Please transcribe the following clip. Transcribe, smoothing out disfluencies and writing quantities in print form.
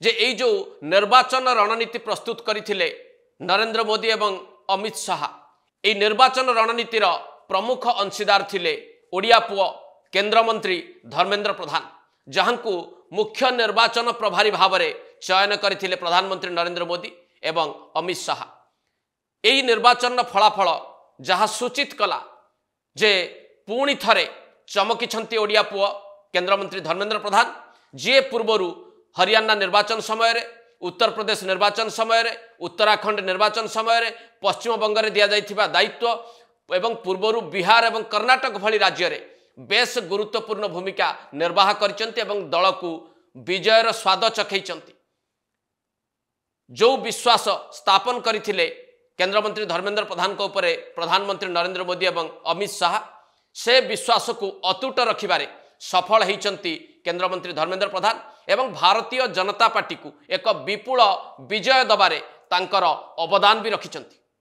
जे एई जो निर्वाचन रणनीति प्रस्तुत करथिले नरेंद्र मोदी एवं अमित शाह एई निर्वाचन रणनीतिर प्रमुख अंशीदार थिले ओडिया पुओ केंद्र मंत्री धर्मेंद्र प्रधान जहांकु मुख्य निर्वाचन प्रभारी भाव में चयन करथिले प्रधानमंत्री नरेंद्र मोदी एवं अमित शाह। एई निर्वाचन फलाफल जहाँ सूचित कला जे पुणी थरे चमकी ओडिया पुओ केंद्र मंत्री धर्मेंद्र प्रधान जी पूर्वर हरियाणा निर्वाचन समय रे, उत्तर प्रदेश निर्वाचन समय रे, उत्तराखंड निर्वाचन समय रे, पश्चिम बंग रे दिया जाइथिबा दायित्व एवं पूर्वर बिहार एवं कर्नाटक भली राज्य रे बेस गुरुत्वपूर्ण भूमिका निर्वाह करिसंती एवं दल को विजयर स्वाद चखैचंती। जो विश्वास स्थापन करथिले केंद्र मंत्री धर्मेंद्र प्रधान को उपरे प्रधानमंत्री नरेंद्र मोदी एवं अमित शाह से विश्वास को अतुट रखिबारे सफल होइचंती केंद्र मंत्री धर्मेंद्र प्रधान एवं भारतीय जनता पार्टी को एक विपुल विजय दबारे तांकर अवदान भी रखिचंती।